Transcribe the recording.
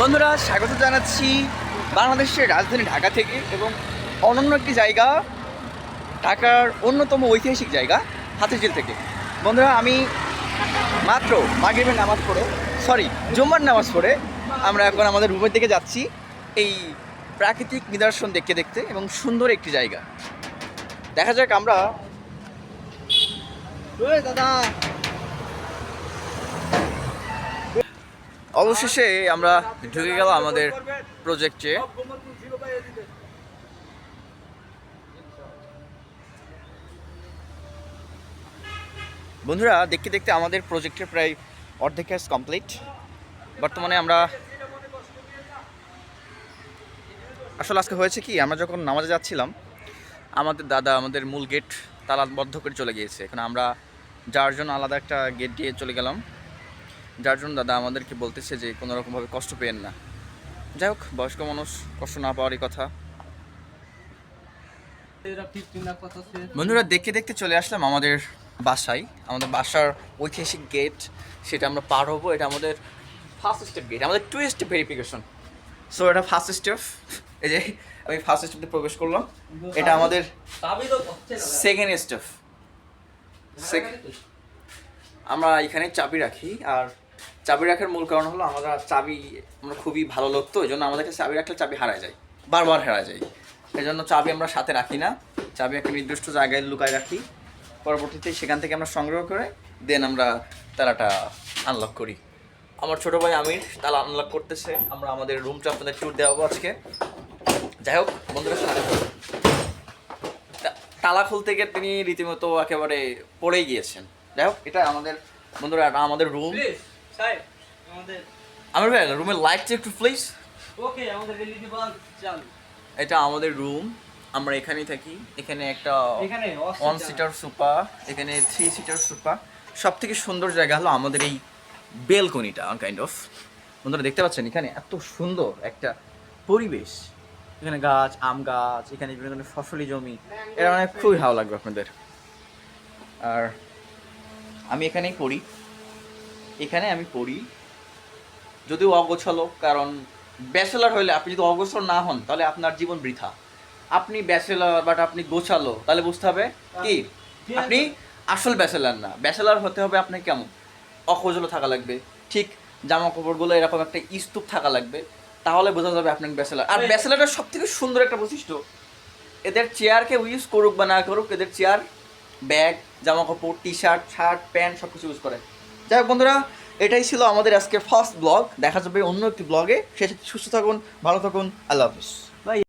বন্ধুরা, স্বাগত জানাচ্ছি বাংলাদেশের রাজধানী ঢাকা থেকে এবং অনন্য একটি জায়গা, ঢাকার অন্যতম ঐতিহাসিক জায়গা হাতিরঝিল থেকে। বন্ধুরা, আমি মাত্র মাগরিবের নামাজ পড়ে জুম্মার নামাজ পড়ে আমরা এখন আমাদের রুমের দিকে যাচ্ছি এই প্রাকৃতিক নিদর্শন দেখতে দেখতে এবং সুন্দর একটি জায়গা। দেখা যাক আমরা দাদা অবশেষে আমরা ঢুকে গেল আমাদের প্রজেক্টে। বন্ধুরা, দেখতে দেখতে আমাদের প্রজেক্টের প্রায় অর্ধেক কাজ কমপ্লিট। বর্তমানে আমরা আসলে আজকে হয়েছে কি, আমরা যখন নামাজে যাচ্ছিলাম আমাদের দাদা আমাদের মূল গেট তালা বদ্ধ করে চলে গিয়েছে। এখন আমরা যার জন্য আলাদা একটা গেট দিয়ে চলে গেলাম, যার জন্য দাদা আমাদেরকে বলতেছে যে কোনো রকমভাবে কষ্ট পেয়েন না। যাই হোক, বয়স্ক মানুষ, কষ্ট না পাওয়ারই কথা। বন্ধুরা, দেখতে দেখতে চলে আসলাম আমাদের বাসায়। আমাদের বাসার ঐতিহাসিক গেট, সেটা আমরা পার হবো। এটা আমাদের ফার্স্ট স্টেপ গেট, আমাদের 2 স্টেপ ভেরিফিকেশন। সো এটা ফার্স্ট স্টেপ। এই যে আমি ফার্স্ট স্টেপে প্রবেশ করলাম, এটা আমাদের সেকেন্ড স্টেপ। আমরা এখানে চাবি রাখি, আর চাবি রাখার মূল কারণ হলো আমরা খুবই ভালো লোক, তো এই জন্য আমাদেরকে চাবি রাখলে চাবি হারায় যায়, বারবার হারায় যায়। এই জন্য চাবি আমরা সাথে রাখি না, চাবি একটা নির্দিষ্ট জায়গায় লুকায় রাখি। পরবর্তীতে সেখান থেকে আমরা সংগ্রহ করে দেন আমরা তালাটা আনলক করি। আমার ছোটো ভাই আমির তালা আনলক করতেছে। আমরা আমাদের রুমটা আপনাদের ট্যুর দেওয়াবো আজকে। যাই হোক বন্ধুরা, তালা খুলতে গিয়ে তিনি রীতিমতো একেবারে পড়েই গিয়েছেন। যাই হোক, এটা আমাদের বন্ধুরা, আমাদের রুম। আমার ভাই রুমের লাইটটা একটু প্লিজ। ওকে, আমাদের এলইডি বাল্ব চালু। এটা আমাদের রুম, আমরা এখানেই থাকি। এখানে একটা 1 সিটার সোফা, এখানে 3 সিটার সোফা। সব থেকে সুন্দর জায়গা হলো আমাদের এই বেলকনিটা কাইন্ড অফ। বন্ধুরা দেখতে পাচ্ছেন এখানে এত সুন্দর একটা পরিবেশ, এখানে গাছ, আম গাছ, এখানে বিভিন্ন ধরনের ফসলি জমি। এটা মানে খুবই ভালো লাগবে আপনাদের। আর আমি এখানেই পড়ি, এখানে আমি পড়ি, যদিও অগোছালো, কারণ ব্যাচেলার হইলে আপনি যদি অগোছালো না হন তাহলে আপনার জীবন বৃথা। আপনি ব্যাচেলার বাট আপনি গোছালো, তাহলে বুঝতে হবে কি আপনি আসল ব্যাচেলার না। ব্যাচেলার হতে হবে আপনাকে কেমন, অগোছালো থাকা লাগবে, ঠিক জামা কাপড়গুলো এরকম একটা স্তূপ থাকা লাগবে, তাহলে বোঝা যাবে আপনার ব্যাচেলার। আর ব্যাচেলারের সব থেকে সুন্দর একটা বৈশিষ্ট্য, এদের চেয়ারকে ইউজ করুক বা না করুক, এদের চেয়ার, ব্যাগ, জামা কাপড়, টি শার্ট, প্যান্ট সব কিছু ইউজ করে। যাই হোক বন্ধুরা, এটাই ছিল আমাদের আজকে ফার্স্ট ব্লগ। দেখা যাবে অন্য একটি ব্লগে। সে সুস্থ থাকুন, ভালো থাকুন, আল্লাহ হাফিজ।